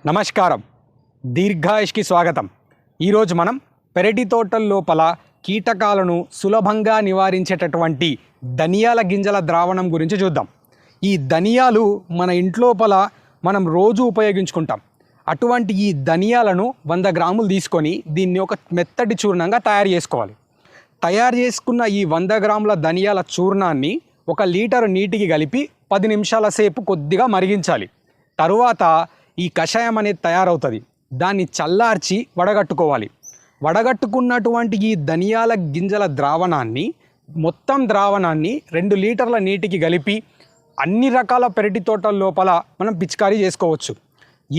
నమస్కారం. దీర్ఘాయుష్కి స్వాగతం. ఈరోజు మనం పెరటి తోటల లోపల కీటకాలను సులభంగా నివారించేటటువంటి ధనియాల గింజల ద్రావణం గురించి చూద్దాం. ఈ ధనియాలు మన ఇంట్లోపల మనం రోజు ఉపయోగించుకుంటాం. అటువంటి ఈ ధనియాలను 100 గ్రాములు తీసుకొని దీన్ని ఒక మెత్తటి చూర్ణంగా తయారు చేసుకోవాలి. తయారు చేసుకున్న ఈ 100 గ్రాముల ధనియాల చూర్ణాన్ని 1 లీటరు నీటికి కలిపి 10 నిమిషాల సేపు కొద్దిగా మరిగించాలి. తరువాత ఈ కషాయం అనేది తయారవుతుంది. దాన్ని చల్లార్చి వడగట్టుకోవాలి. వడగట్టుకున్నటువంటి ఈ ధనియాల గింజల మొత్తం ద్రావణాన్ని 2 లీటర్ల నీటికి కలిపి అన్ని రకాల పెరటి తోటల లోపల మనం పిచికారీ చేసుకోవచ్చు.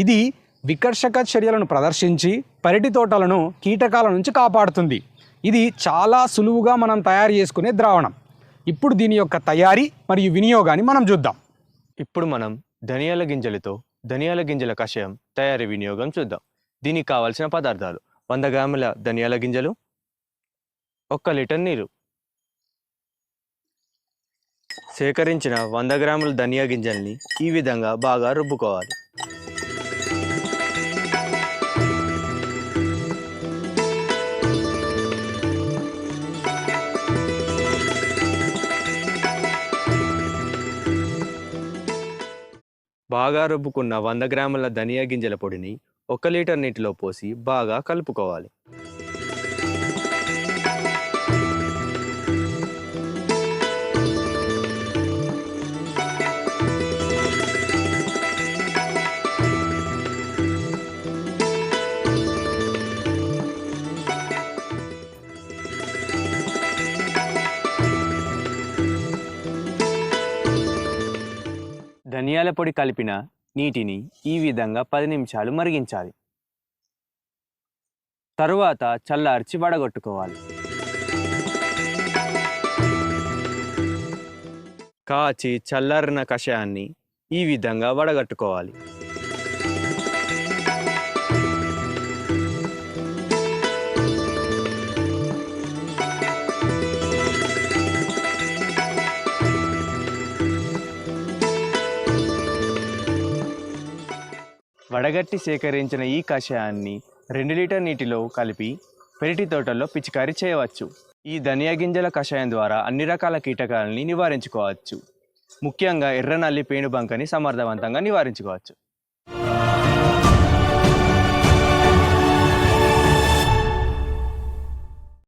ఇది వికర్షక చర్యలను ప్రదర్శించి పెరటి తోటలను కీటకాల నుంచి కాపాడుతుంది. ఇది చాలా సులువుగా మనం తయారు చేసుకునే ద్రావణం. ఇప్పుడు దీని యొక్క తయారీ మరియు వినియోగాన్ని మనం చూద్దాం. ఇప్పుడు మనం ధనియాల గింజల కషాయం తయారీ వినియోగం చూద్దాం. దీనికి కావాల్సిన పదార్థాలు: 100 గ్రాముల ధనియాల గింజలు, 1 లీటర్ నీరు. సేకరించిన 100 గ్రాముల ధనియా గింజల్ని ఈ విధంగా బాగా రుబ్బుకోవాలి. బాగా రుబ్బుకున్న 100 గ్రాముల ధనియా గింజల పొడిని 1 లీటర్ నీటిలో పోసి బాగా కలుపుకోవాలి. ధనియాల పొడి కలిపిన నీటిని ఈ విధంగా 10 నిమిషాలు మరిగించాలి. తరువాత చల్లార్చి వడగొట్టుకోవాలి. కాచి చల్లారిన కషాయాన్ని ఈ విధంగా వడగట్టుకోవాలి. వడగట్టి సేకరించిన ఈ కషాయాన్ని 2 లీటర్ నీటిలో కలిపి పెరటి తోటల్లో పిచికారీ చేయవచ్చు. ఈ ధనియా గింజల కషాయం ద్వారా అన్ని రకాల కీటకాలని నివారించుకోవచ్చు. ముఖ్యంగా ఎర్రనల్లి పేనుబంకని సమర్థవంతంగా నివారించుకోవచ్చు.